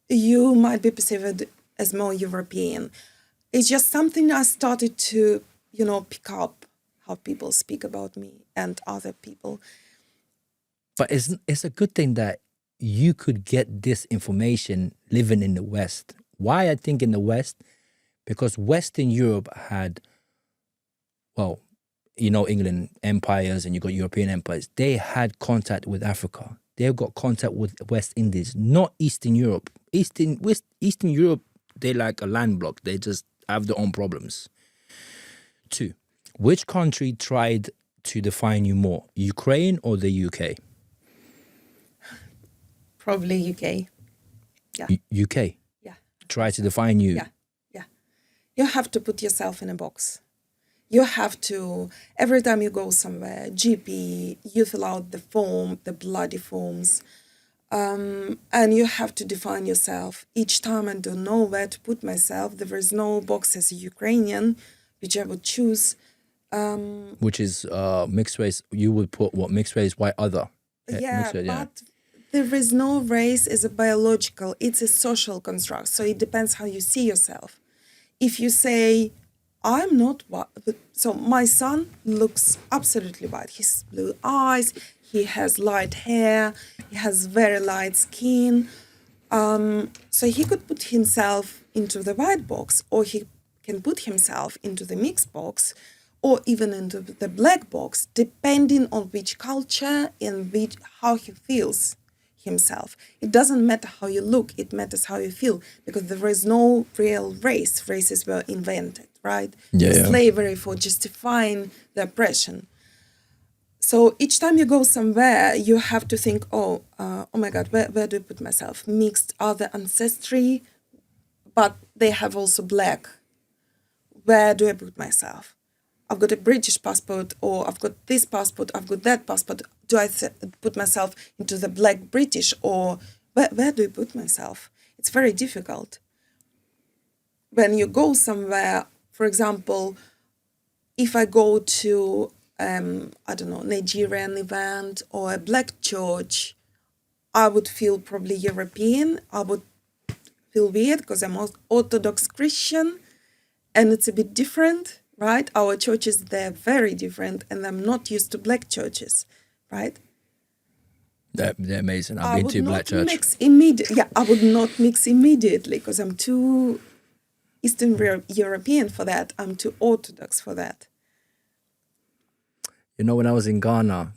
you might be perceived as more European. It's just something I started to, pick up how people speak about me and other people. But it's a good thing that you could get this information living in the West. Why I think in the West? Because Western Europe had, England empires and you got European empires. They had contact with Africa. They've got contact with West Indies, not Eastern Europe. Eastern Europe, they like a land block. They just have their own problems. 2, which country tried to define you more, Ukraine or the UK? Probably UK. Yeah. UK? Yeah. Try to define you? Yeah. You have to put yourself in a box. You have to, every time you go somewhere, GP, you fill out the form, the bloody forms, and you have to define yourself. Each time I don't know where to put myself. There is no box as a Ukrainian, which I would choose. Which is mixed race. You would put what, mixed race, white, other? Yeah, but there is no race as a biological. It's a social construct. So it depends how you see yourself. If you say, I'm not white. So my son looks absolutely white. He has blue eyes, he has light hair, he has very light skin. So he could put himself into the white box, or he can put himself into the mixed box, or even into the black box, depending on which culture and how he feels himself. It doesn't matter how you look, it matters how you feel, because there is no real race. Races were invented, right? Slavery for justifying the oppression. So each time you go somewhere, you have to think, oh my God, where do I put myself? Mixed, other ancestry, but they have also black. Where do I put myself? I've got a British passport, or I've got this passport, I've got that passport. Do I put myself into the black British, or where do I put myself? It's very difficult. When you go somewhere, for example, if I go to, I don't know, Nigerian event or a black church, I would feel probably European. I would feel weird because I'm Orthodox Christian, and it's a bit different, right? Our churches, they're very different, and I'm not used to black churches, right? They're amazing. I've been to black church. I would not mix immediately because I'm too Eastern European for that. I'm too Orthodox for that. You know, when I was in Ghana,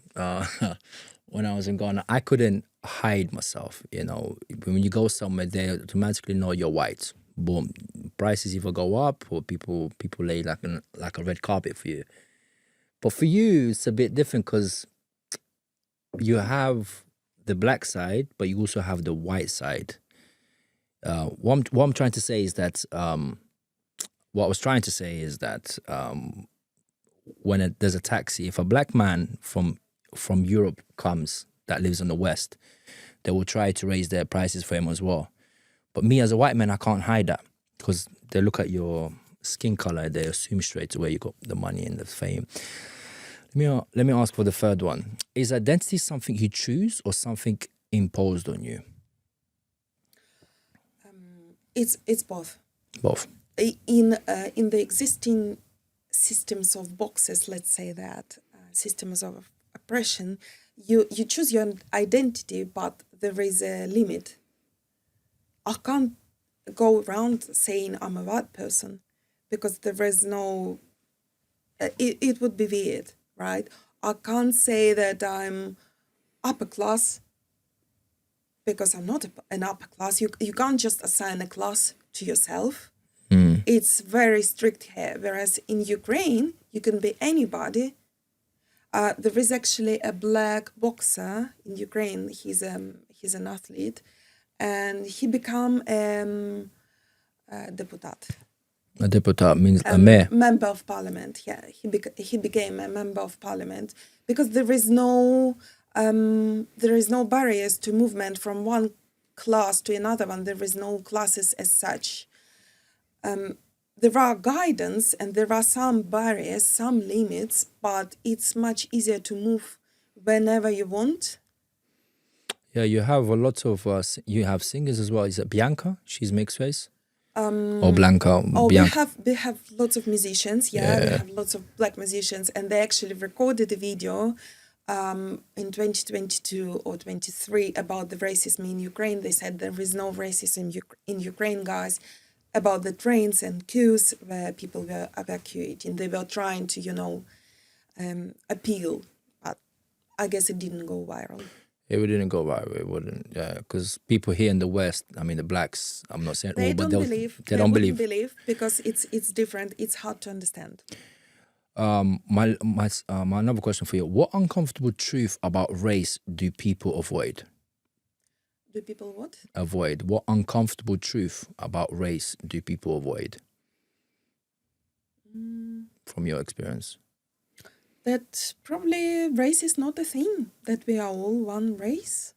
I couldn't hide myself. You know, when you go somewhere, they automatically know you're white. Boom, prices either go up or people lay like a red carpet for you. But for you, it's a bit different because you have the black side, but you also have the white side. What I'm trying to say is that when there's a taxi, if a black man from Europe comes that lives in the West, they will try to raise their prices for him as well. But me as a white man, I can't hide that because they look at your skin color, they assume straight away you got the money and the fame. Let me ask for the third one. Is identity something you choose or something imposed on you? It's both. Both. In the existing systems of boxes, let's say that, systems of oppression, you choose your identity, but there is a limit. I can't go around saying I'm a white person because there is no, it would be weird, right? I can't say that I'm upper class because I'm not an upper class. You can't just assign a class to yourself. It's very strict here. Whereas in Ukraine, you can be anybody. There is actually a black boxer in Ukraine. He's an athlete, and he became a deputat. A deputat means a mayor. Member of parliament. Yeah, he became a member of parliament because there is no barriers to movement from one class to another one. There is no classes as such. There are guidance and there are some barriers, some limits, but it's much easier to move whenever you want. Yeah, you have a lot of you have singers as well. Is it Bianca? She's mixed race. Or Blanca. Oh, Bianca. we have lots of musicians. Yeah, we have lots of black musicians, and they actually recorded a video in 2022 or 23 about the racism in Ukraine. They said there is no racism in Ukraine, guys. About the trains and queues where people were evacuating. They were trying to, appeal, but I guess it didn't go viral. It didn't go viral. It wouldn't, because people here in the West, I mean the blacks, I'm not saying they all, but don't believe believe because it's different. It's hard to understand. My another question for you: what uncomfortable truth about race do people avoid? Do people what? Avoid. What uncomfortable truth about race do people avoid? From your experience? That probably race is not a thing, that we are all one race.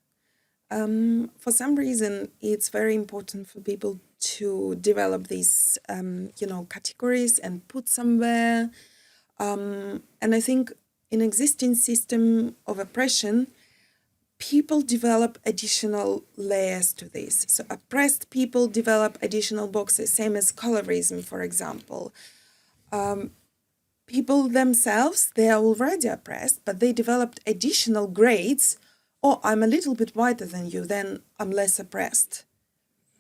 For some reason, it's very important for people to develop these, categories and put somewhere. And I think in existing system of oppression, people develop additional layers to this. So oppressed people develop additional boxes, same as colorism, for example. People themselves, they are already oppressed, but they developed additional grades. Oh, I'm a little bit whiter than you, then I'm less oppressed.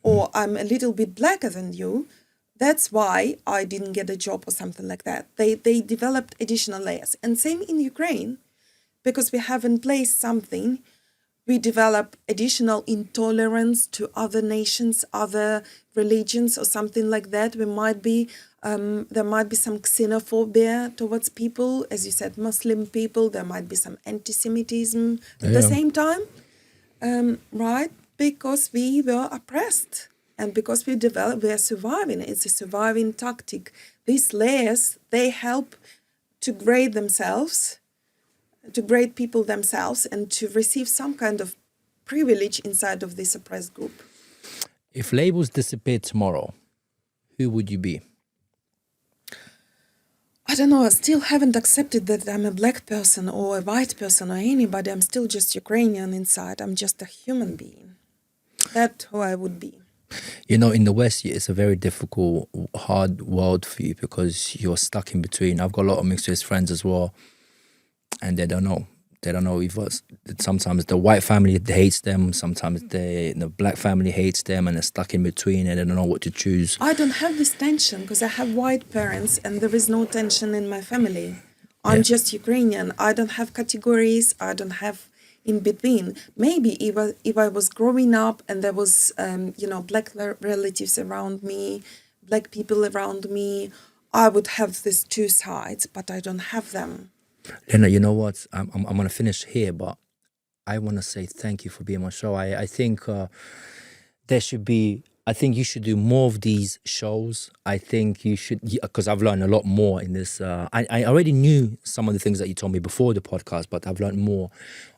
Or I'm a little bit blacker than you, that's why I didn't get a job or something like that. They developed additional layers. And same in Ukraine, because we have in place something, we develop additional intolerance to other nations, other religions, or something like that. There might be some xenophobia towards people, as you said, Muslim people. There might be some anti-Semitism at the same time, right? Because we were oppressed. And because we are surviving. It's a surviving tactic. These layers, they help to grade themselves, to grade people themselves, and to receive some kind of privilege inside of this oppressed group. If labels disappeared tomorrow, who would you be? I don't know, I still haven't accepted that I'm a black person or a white person or anybody. I'm still just Ukrainian inside. I'm just a human being. That's who I would be. You know, in the West, it's a very difficult, hard world for you because you're stuck in between. I've got a lot of mixed race friends as well, and they don't know. They don't know if sometimes the white family hates them, sometimes the black family hates them, and they're stuck in between and they don't know what to choose. I don't have this tension because I have white parents and there is no tension in my family. I'm just Ukrainian. I don't have categories. I don't have in between. Maybe if I was growing up and there was, black relatives around me, black people around me, I would have these two sides, but I don't have them. Lena, you know what? I'm going to finish here, but I want to say thank you for being on my show. I think there should be, I think you should do more of these shows. I think you should, because I've learned a lot more in this. I already knew some of the things that you told me before the podcast, but I've learned more.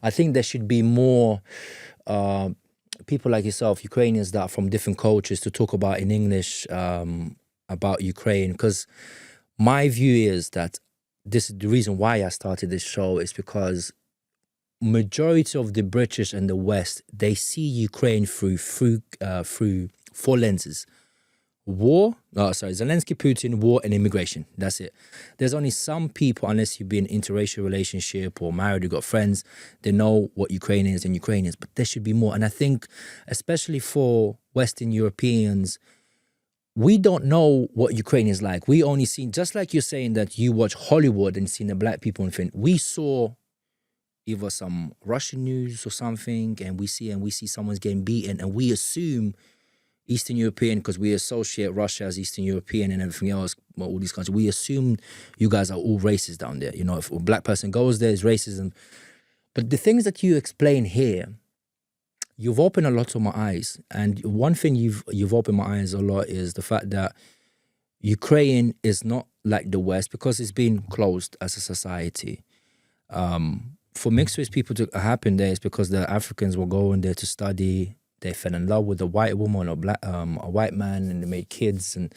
I think there should be more people like yourself, Ukrainians that are from different cultures, to talk about in English about Ukraine. Because my view is that this is the reason why I started this show, is because majority of the British and the West, they see Ukraine through four lenses: Zelensky, Putin, war, and immigration. That's it. There's only some people, unless you've been in an interracial relationship or married, you've got friends, they know what Ukraine is and Ukrainians, but there should be more. And I think, especially for Western Europeans, we don't know what Ukraine is like. We only seen, just like you're saying that you watch Hollywood and seen the black people and things, we saw either some Russian news or something, and we see someone's getting beaten, and we assume Eastern European, because we associate Russia as Eastern European and everything else, well, all these countries, we assume you guys are all racist down there. You know, if a black person goes there, it's racism. But the things that you explain here, you've opened a lot of my eyes. And one thing you've opened my eyes a lot is the fact that Ukraine is not like the West because it's been closed as a society. For mixed race people to happen there is because the Africans were going there to study. They fell in love with a white woman or a white man, and they made kids, and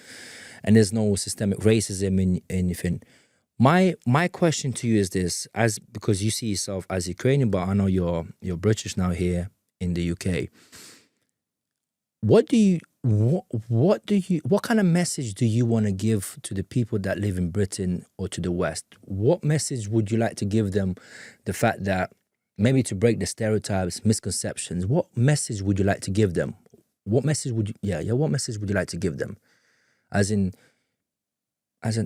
there's no systemic racism in anything. My question to you is this: because you see yourself as Ukrainian, but I know you're British now here in the UK. What kind of message do you want to give to the people that live in Britain or to the West? What message would you like to give them? The fact that maybe to break the stereotypes, misconceptions, what message would you like to give them? What message would you like to give them? As an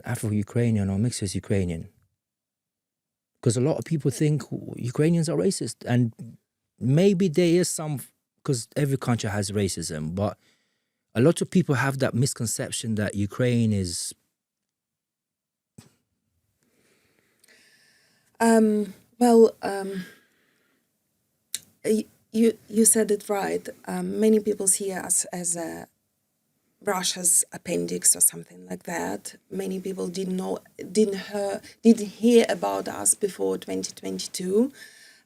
Afro-Ukrainian or mixed race Ukrainian? Because a lot of people think Ukrainians are racist, and maybe there is some, because every country has racism, but a lot of people have that misconception that Ukraine is... You said it right. Many people see us as Russia's appendix or something like that. Many people didn't hear about us before 2022.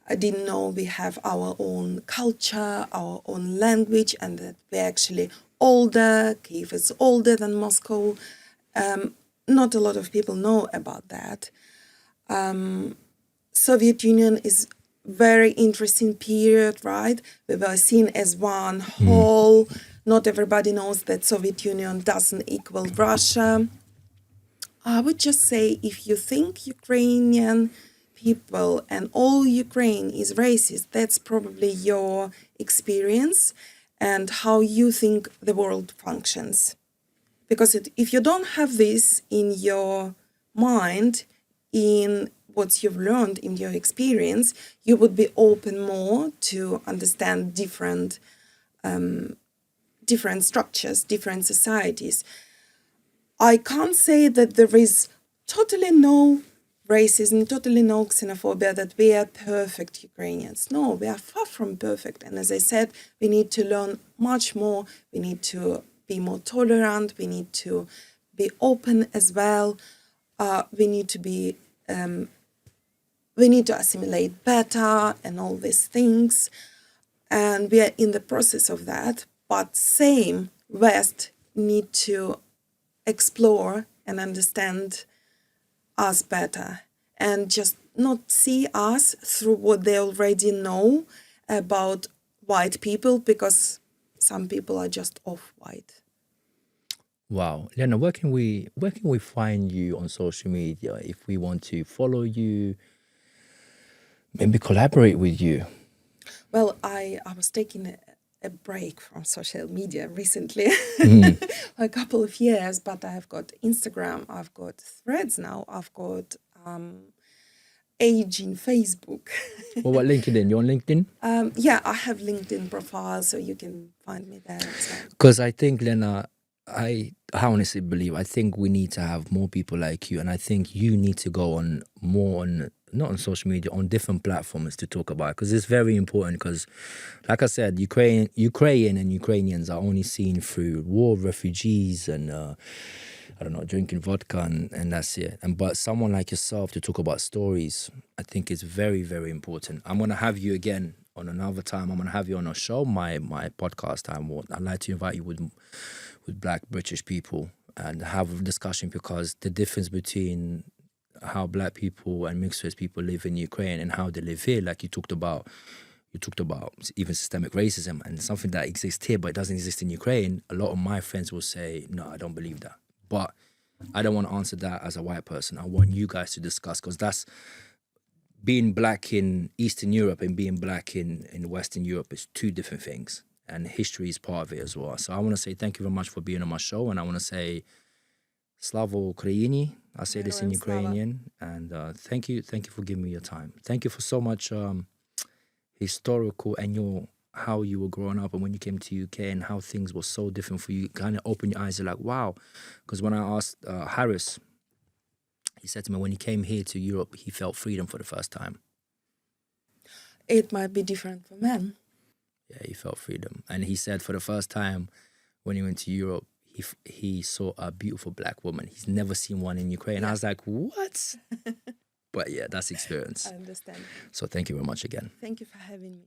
I didn't know we have our own culture, our own language, and that we're actually older. Kyiv is older than Moscow. Not a lot of people know about that. Soviet Union is very interesting period, right? We were seen as one whole. Not everybody knows that Soviet Union doesn't equal Russia. I would just say, if you think Ukrainian people and all Ukraine is racist, that's probably your experience and how you think the world functions. Because if you don't have this in your mind, in what you've learned in your experience, you would be open more to understand different structures, different societies. I can't say that there is totally no racism, totally no xenophobia, that we are perfect Ukrainians. No, we are far from perfect. And as I said, we need to learn much more. We need to be more tolerant. We need to be open as well. We need to be, we need to assimilate better and all these things. And we are in the process of that. But same, West need to explore and understand us better and just not see us through what they already know about white people, because some people are just off-white. Wow. Lena, where can we find you on social media if we want to follow you, maybe collaborate with you? Well, I was taking a break from social media recently, a couple of years, but I've got Instagram, I've got Threads now, I've got Age in Facebook. What about LinkedIn? You're on LinkedIn? Yeah, I have LinkedIn profile, so you can find me there as well. Because I think, Lena, I honestly believe, I think we need to have more people like you, and I think you need to go on more on, not on social media, on different platforms to talk about it, because it's very important. Because, like I said, Ukraine and Ukrainians are only seen through war, refugees, and I don't know, drinking vodka, and that's it. But someone like yourself to talk about stories, I think is very, very important. I'm gonna have you again on another time. I'm gonna have you on a show, my podcast time. I'd like to invite you with Black British people and have a discussion, because the difference between how Black people and mixed race people live in Ukraine and how they live here, like you talked about even systemic racism, and something that exists here but it doesn't exist in Ukraine. A lot of my friends will say, no, I don't believe that. But I don't want to answer that as a white person. I want you guys to discuss, because that's being Black in Eastern Europe and being Black in Western Europe is two different things. And history is part of it as well. So I want to say thank you very much for being on my show. And I want to say Slava Ukraini. I say this in Ukrainian. And thank you for giving me your time. Thank you for so much historical and how you were growing up and when you came to UK and how things were so different for you. Kind of open your eyes. You're like, wow. Because when I asked Harris, he said to me when he came here to Europe, he felt freedom for the first time. It might be different for men. Yeah, he felt freedom. And he said for the first time when he went to Europe, he saw a beautiful Black woman. He's never seen one in Ukraine. Yeah. I was like, what? But yeah, that's experience. I understand. So thank you very much again. Thank you for having me.